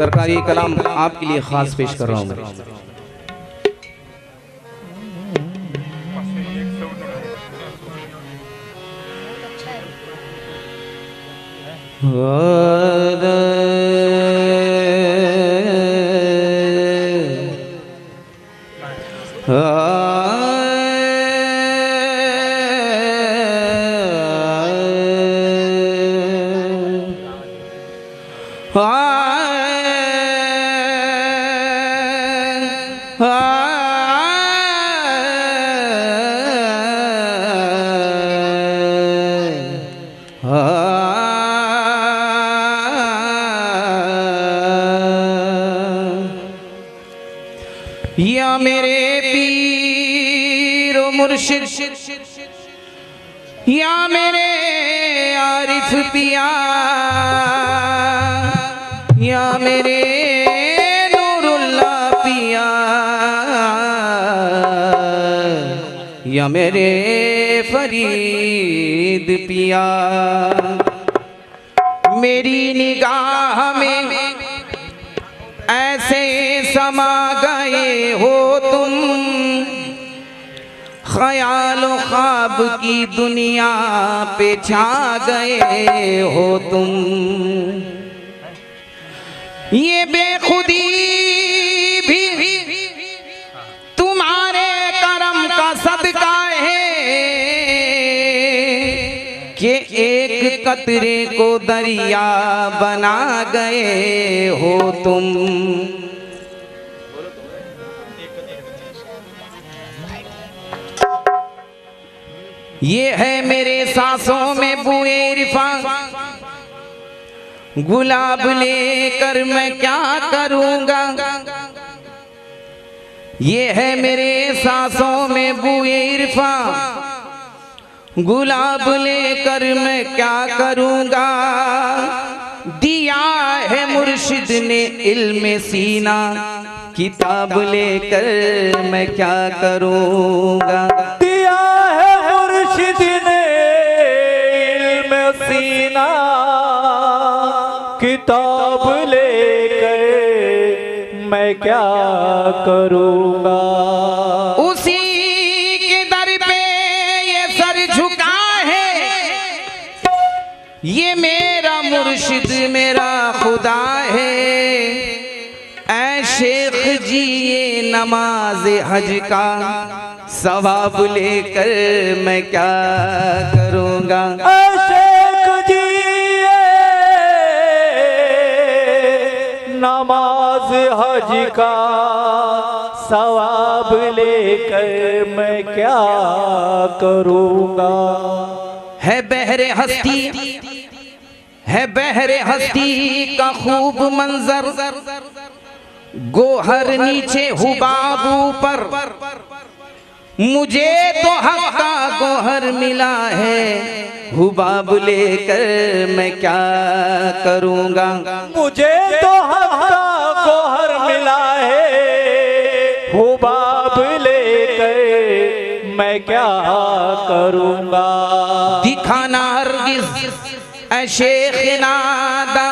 सरकार ये कलाम आपके लिए खास पेश कर रहा हूँ। या मेरे पीर ओ मुर्शिद, या मेरे आरिफ पिया, या मेरे नूरुल्लाह पिया, या मेरे फरीद पिया। मेरी निगाह में ऐसे समा गए हो तुम, ख्याल ख्वाब की दुनिया पे छा गए हो तुम। ये बेखुदी भी तुम्हारे करम का सदका है कि एक कतरे को दरिया बना गए हो तुम। ये है मेरे सांसों में बुए इरफा, गुलाब लेकर मैं क्या करूंगा। ये है मेरे सांसों में बुए इरफा, गुलाब लेकर मैं क्या करूंगा। दिया है मुर्शिद ने इल्म सीना, किताब लेकर मैं क्या करूंगा। दिया है मुर्शिद ने इल्म सीना, किताब लेकर मैं क्या करूंगा। उसी के दर पे ये सर झुका है, ये मेरा मुर्शिद मेरा खुदा है। ऐ शेख जी ये नमाज हज का सवाब लेकर मैं क्या करूंगा। ऐ शेख जी ये नमाज हज का सवाब लेकर मैं क्या करूंगा। है बहरे हस्ती, है बहरे हस्ती का खूब मंजर, गोहर नीचे हुबाब ऊपर, मुझे तो हक का गोहर मिला है, हुबाब लेकर मैं क्या करूंगा। मुझे तो हक का गोहर मिला है, हुबाब लेकर मैं क्या करूंगा। दिखाना हरगिज़ ऐ शेख नादा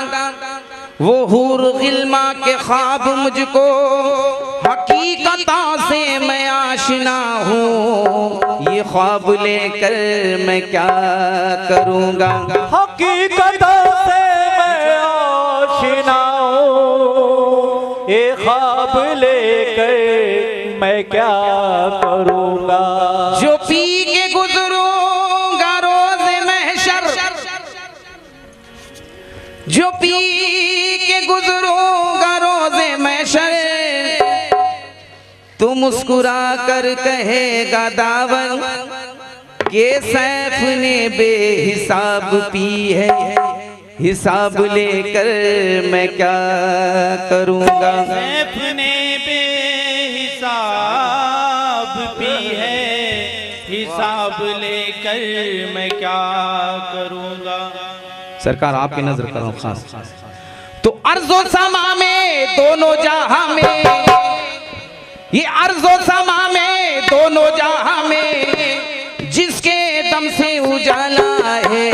वो हूर गिल्मा के ख्वाब मुझको, हकीकतों से मैं आशिना हूँ, ये ख्वाब लेकर मैं क्या करूँगा। हकीकतों से मैं आशिना हूँ, ये ख्वाब लेकर मैं क्या करूँगा। जो पी के गुजरूंगा रोज़े महशर, जो पी के गुजरूंगा रोज़े महशर, तू मुस्कुरा कर कहेगा दावन के सैफ ने बेहिसाब पी है, हिसाब लेकर मैं क्या करूँगा। सैफ ने बेहिसाब पी है, हिसाब लेकर मैं क्या करूँगा। सरकार आपकी नजर करो खास। तो अर्ज़ो समा में दोनों जहां में, ये अर्ज़ो समा में दोनों जहां में, जिसके दम से उजाला है,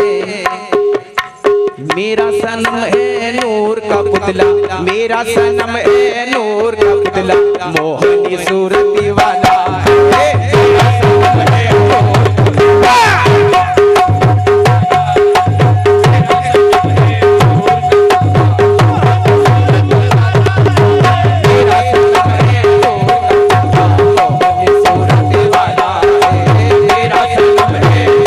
मेरा सनम है नूर का का पुतला, मेरा सनम है नूर का पुतला, मोहनी सूरत वाला है, मेरा सनम है नूर का सूरत वाला है, मेरा सनम है नूर का पुतला, मोहनी सूरत वाला है, मेरा सनम है नूर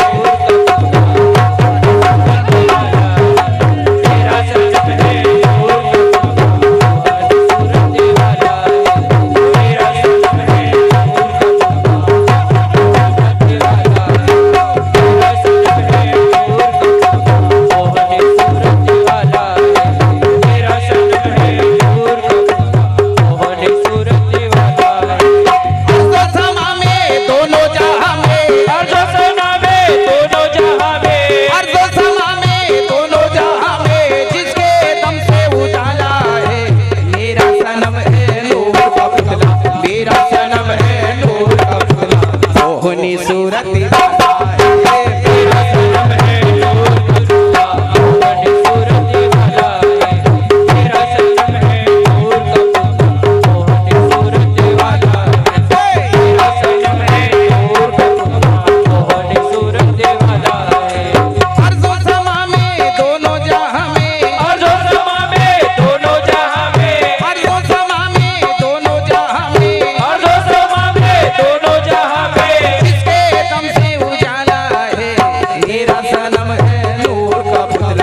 का पुतला,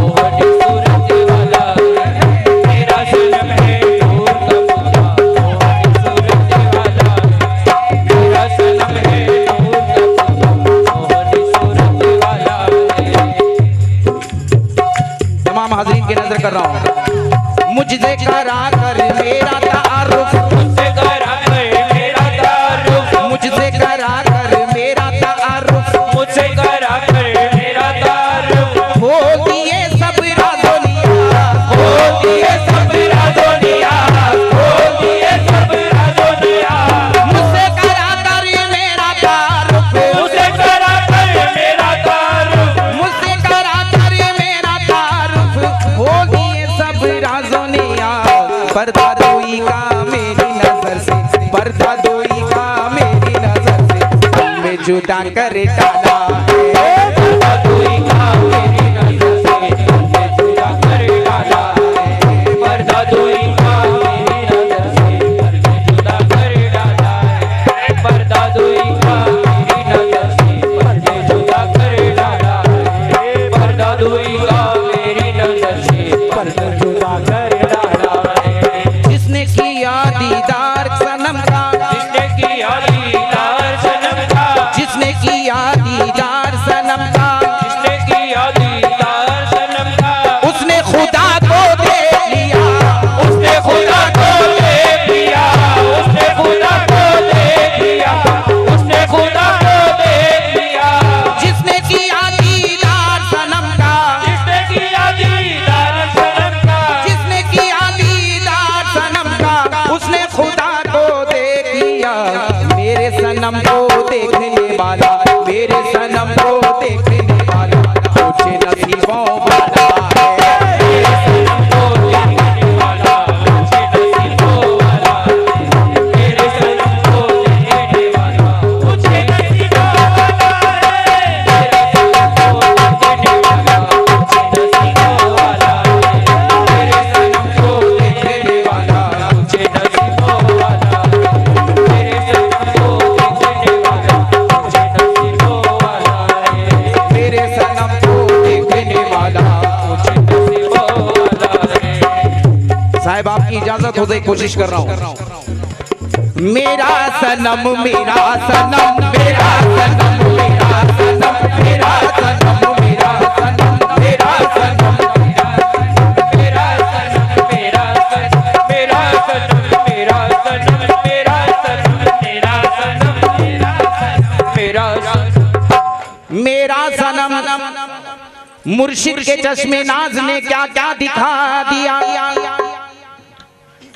मोहनी सूरत वाला है, मेरा सनम है नूर का पुतला, मोहनी सूरत वाला है। तमाम हाज़रीन की नजर कर रहा हूँ, मुझसे करा कर मेरा तारुफ, मुझसे करा कर मेरा तारुफ, मुझसे करा मुझसे करा कर मेरा तारुफ, खोल दिए सब राज़ोनिया, खोल दिए सब राज़ोनिया, खोल दिए सब राज़ोनिया, मुझसे करा कर मेरा तारुफ, मुझसे करा कर मेरा तारुफ, मुझसे करा कर मेरा तारुफ, खोल दिए सब राज़ोनिया, पर्दा दोई का मेरी नजर से, पर्दा दोई का मेरी नजर से, हमें जुदा कर डाला है, पर्दा दोई का मेरी नजर से, हमें जुदा कर डाला है, पर्दा दोई का मेरी नजर से, हमें जुदा कर डाला है, पर्दा दोई का मेरी नजर से, हमें जुदा कर डाला है, पर्दा दोई का मेरी नजर से, हमें जुदा कर डाला है। जिसने किया दीदार सनम का, जिसने किया दीदार सनम का, जिसने किया दीदार सनम का, जिसने किया दीदार सनम का, उसने खुदा को देख लिया, उसने खुदा को देख लिया, उसने खुदा को देख लिया, उसने खुदा को देख लिया, जिसने किया दीदार सनम का, जिसने किया दीदार सनम का, जिसने किया दीदार सनम का, उसने खुदा को देख लिया, मेरे सनम को देखने वाला, मेरे सनम को देखने वाला, कुछ नसीबों वाला है, मेरे सनम को देखने वाला, कुछ नसीबों वाला है, मेरे सनम को देखने वाला, कुछ नसीबों वाला है, मेरे सनम को देखने वाला, कुछ नसीबों वाला है, मेरे सनम को देखने वाला, कुछ नसीबों वाला है, मेरे सनम को देखने वाला, कुछ नसीबों वाला है, मेरे सनम को देखने वाला, कुछ नसीबों वाला है। साहिब आपकी इजाजत हो जाए, कोशिश कर रहा हूँ। मेरा सनम, मेरा सनम, मेरा सनम, मेरा सनम, मेरा सनम, मेरा सनम, मेरा सनम, मेरा सनम, मेरा सनम, मेरा सनम, मेरा सनम, मेरा सनम, मेरा सनम, मेरा सनम, मेरा सनम, मुर्शिद के चश्मे नाज ने क्या क्या दिखा दिया,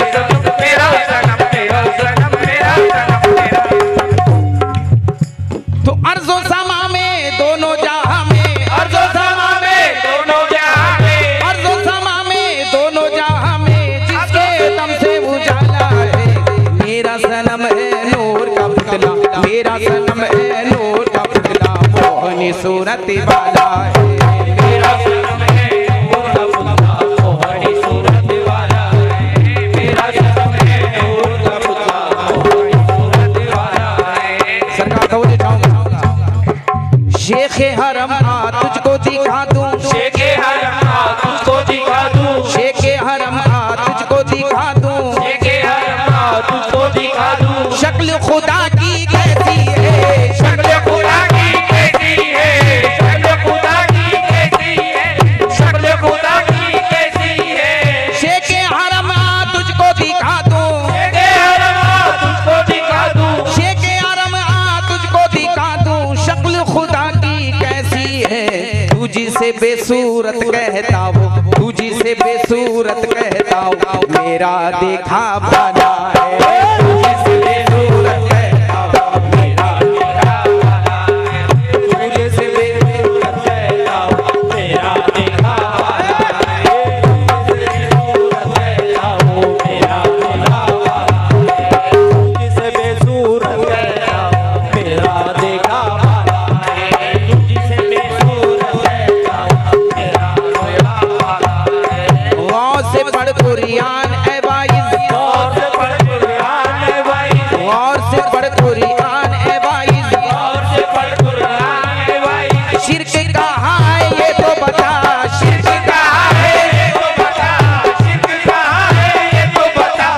सनम मेरा सनम मेरा सनम मेरा सनम मेरा। तो अर्ज़ो समा में दोनों जहां में, अर्ज़ो समा में दोनों जहां में, अर्ज़ो समा में दोनों जहां में, जिसके दम से उजाला है मेरा सनम है नूर का पुतला, मेरा सनम है नूर का पुतला, मोहनी सूरत वाला है। मेरा सनम है नूर का पुतला, मोहनी सूरत वाला है। मेरा सनम है नूर का पुतला, मोहनी सूरत वाला है। सरकार दौड़े जाऊंगा, शेखे हरम आ तुझको दिखा दूं, शेखे हरम आ तुझको दिखा दूं, शेखे हरम आ तुझको दिखा दूं, शेखे हरम आ तुझको दिखा दूं। शक्ल खुदा की कैसी है, शक्ल खुदा की कैसी है, शक्ल खुदा की कैसी है, शक्ल खुदा की कैसी है। शेखे हरम आ तुझको दिखा दूं, शेखे हरम आ तुझको दिखा दूं, शेखे हरम आ तुझको दिखा दूं, शक्ल खुदा की कैसी है। तू जिसे बेसूरत कहता हो, तू जिसे बेसूरत कहता हो, मेरा देखा बना है। तू जिसे बेसूरत कहता हो, मेरा देखा बना है। तू जिसे बेसूरत कहता हो, मेरा देखा वाला है। बेसूरत कहता हूँ मेरा देखा वाला है। जिसे बेसूरत कहता हूँ मेरा देखा वाला है। जिसे बेसूरत कहता हूँ मेरा देखा वाला है। गौर से पढ़ कुरान ए वाइज, और से पढ़ कुरान है भाई, गौर से पढ़ कुरान ए वाइज, और से पढ़ कुरान है भाई। शिर्क कहाँ है ये तो बता, शिर्क कहाँ है ये तो बता, शिर्क कहाँ है ये तो बता,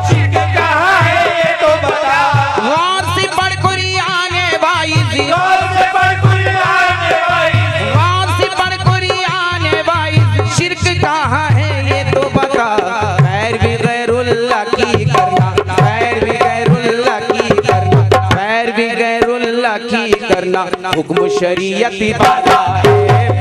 शिर्क कहाँ है ये तो बता। गौर से पढ़ कुरान ए वाइज, और से पढ़ कुरान है भाई, गौर से पढ़ कुरान ए वाइज, शिर्क कहाँ है ये तो बता। खैर भी गैरुल्लाह की करना, खैर भी गैरुल्लाह की करना, खैर भी गैरुल्लाह की करना, हुक्म शरीयत वाला है।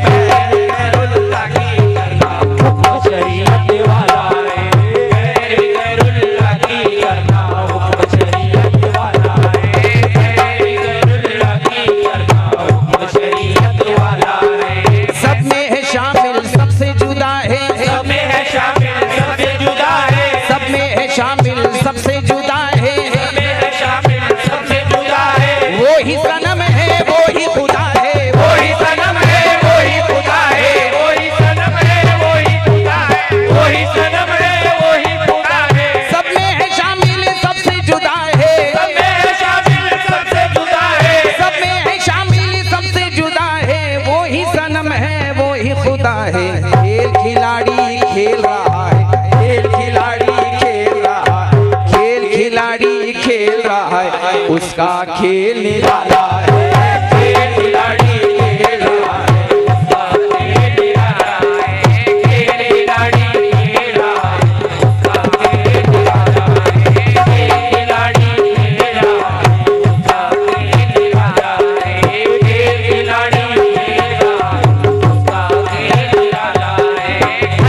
खैर भी गैरुल्लाह की करना, हुक्म शरीयत वाला है। खैर भी गैरुल्लाह की करना, हुक्म शरीयत वाला है। खैर भी गैरुल्लाह की करना, हुक्म शरीयत वाला है। सब में है शामिल सबसे जुदा है, सब में है शामिल सबसे जुदा है, सब में है शामिल सबसे जुदा है। सब में है शामिल सबसे जुदा है। वो ही सनम है वो ही खुदा है, वो वही सनम है वही खुदा है, वही सनम है वही खुदा है, वही सनम है वही खुदा है। सब में है शामिल सबसे जुदा है, सब में है शामिल सबसे जुदा है, सब में है शामिल सबसे जुदा है। वो ही सनम है वो ही खुदा है। खेल खिलाड़ी खेल रहा है, खेल खिलाड़ी खेल रहा है, खेल खिलाड़ी खेल रहा है, उसका खेल निराला है। खेल खिलाड़ी खेल रहा है, उसका खेल निराला है। खेल खिलाड़ी खेल रहा है, उसका खेल निराला है। खेल खिलाड़ी खेल रहा है, उसका खेल निराला है। खेल खिलाड़ी खेल रहा है, उसका खेल निराला है।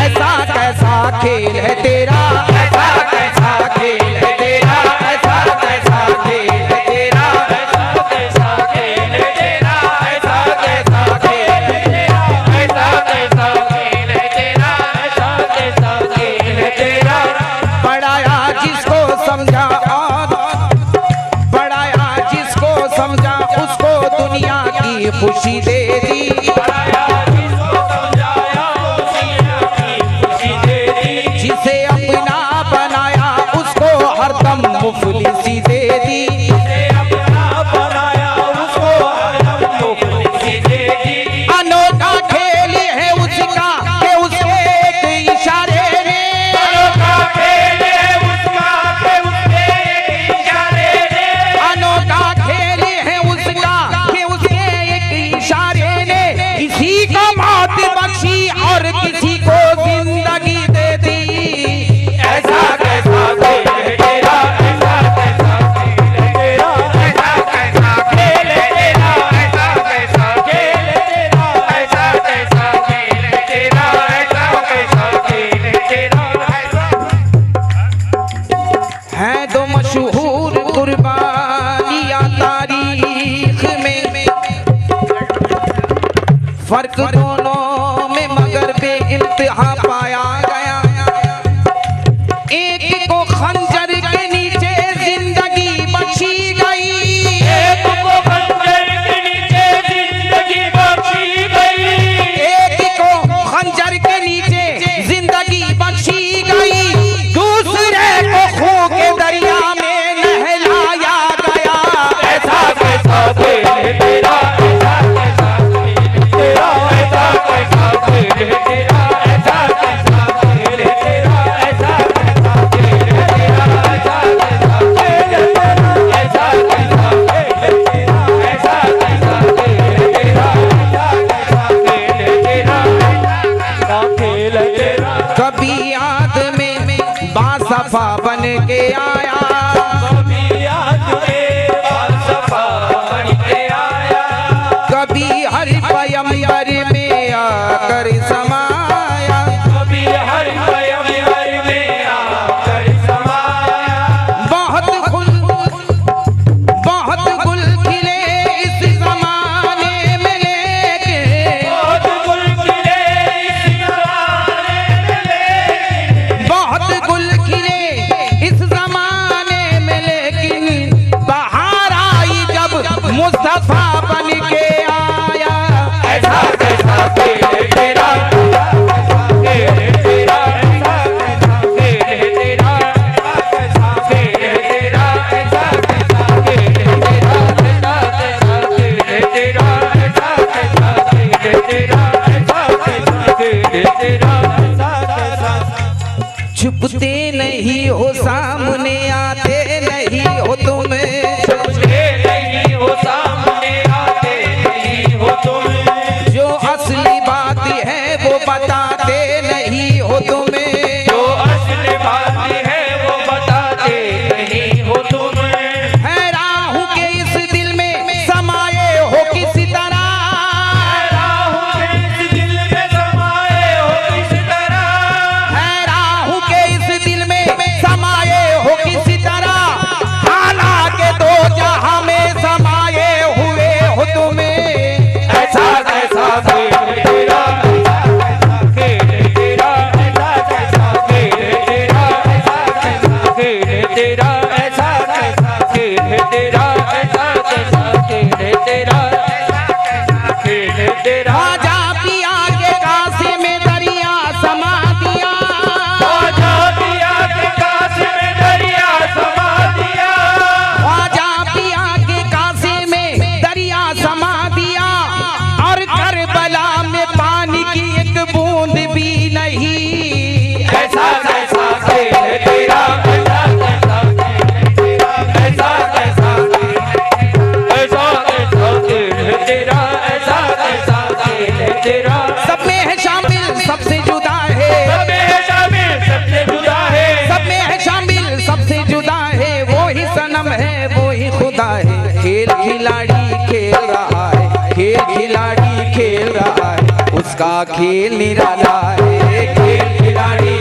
ऐसा कैसा खेल है तेरा, ऐसा कैसा खेल है तेरा, ऐसा कैसा खेल है तेरा, ऐसा कैसा खेल है तेरा, ऐसा कैसा खेल है तेरा, ऐसा कैसा खेल है तेरा, ऐसा कैसा खेल है तेरा। पढ़ाया जिसको समझा और पढ़ाया जिसको समझा, उसको दुनिया की खुशी दे दी। पढ़ाया जिसको समझाया, दुनिया की खुशी दे दी। जिसे अपना बनाया, उसको हरदम मुफलिसी दे दी। जिसे अपना बनाया, उसको हरदम मुफलिसी दे दी। अनोखा खेल है उसका कि उसके एक इशारे ने, अनोखा खेल है उसका कि उसके एक इशारे ने। अनोखा खेल है उसका कि उसके एक इशारे ने हैं दो मशहूर कुर्बानियां तारीख में, फर्क दोनों में मगर बेइंतहा पाया गया। एक को खंजर के नीचे जिंदगी बची गई, एक को खंजर के नीचे जिंदगी बची गई, एक को खंजर के नीचे जिंदगी बची गई, दूसरे को खून के दरिया में नहलाया गया। ऐसा कैसा खेल तेरा, ऐसा कैसा खेल तेरा, ऐसा कैसा खेल तेरा, ऐसा कैसा खेल तेरा, ऐसा कैसा खेल तेरा, ऐसा कैसा खेल तेरा, ऐसा कैसा खेल तेरा, ऐसा कैसा खेल तेरा, ऐसा खेल तेरा। कभी याद में बासफा बन के आया, कभी याद में बासफा बन के आया, कभी हर पयंबर में आकर समाया, कभी हर पयंबर में आकर समाया। बहुत गुल खिले इस जमाने में लेके, बहुत गुल खिले इस जमाने में लेकिन, बहुत गुल खिले इस जमाने में लेकिन, बहार आई जब मुस्तफा बन के आया। ऐसा कैसा खेल तेरा, खेल तेरा, ऐसा कैसा खेल तेरा, ऐसा खेल तेरा, ऐसा कैसा खेल तेरा, ऐसा कैसा खेल तेरा, ऐसा कैसा खेल तेरा, ऐसा कैसा खेल तेरा, ऐसा कैसा। छुपते नहीं हो, सामने आते नहीं हो तुम, छुपते नहीं हो, सामने आते नहीं हो तुम, जो असली बात है वो बताते नहीं हो तुम्हें, जो असली बात है वो बताते नहीं हो तुम। है राहु के इस दिल में समाये हो किसी तरह, राहु के इस दिल में समाये हो किस तरह, है राहु के इस दिल में समाये हो किसी तरह, हालांकि दो जहां में समाये हुए हो तुम्हें। ऐसा कैसा खेल तेरा, ऐसा खेल तेरा, ऐसा कैसा खेल तेरा, ऐसा कैसा खेल तेरा, ऐसा कैसा खेल तेरा, ऐसा कैसा खेल तेरा, ऐसा कैसा खेल तेरा। ख्वाजा पिया के कासे में दरिया समा दिया, ख्वाजा पिया के कासे में दरिया समा दिया, ख्वाजा पिया के कासे में दरिया समा दिया, और करबला में पानी की एक बूंद भी नहीं। ऐसा कैसा खेल तेरा, ऐसा कैसा खेल तेरा, ऐसा कैसा खेल तेरा, ऐसा कैसा खेल तेरा, ऐसा कैसा खेल तेरा। सब में है शामिल सबसे जुदा है, सब में है शामिल सबसे जुदा है, सब में है शामिल सबसे जुदा है, वो ही सनम है वो ही खुदा है। खेल खिलाड़ी खेल रहा है, खेल खिलाड़ी खेल रहा है, उसका खेल निराला है। खेल खिलाड़ी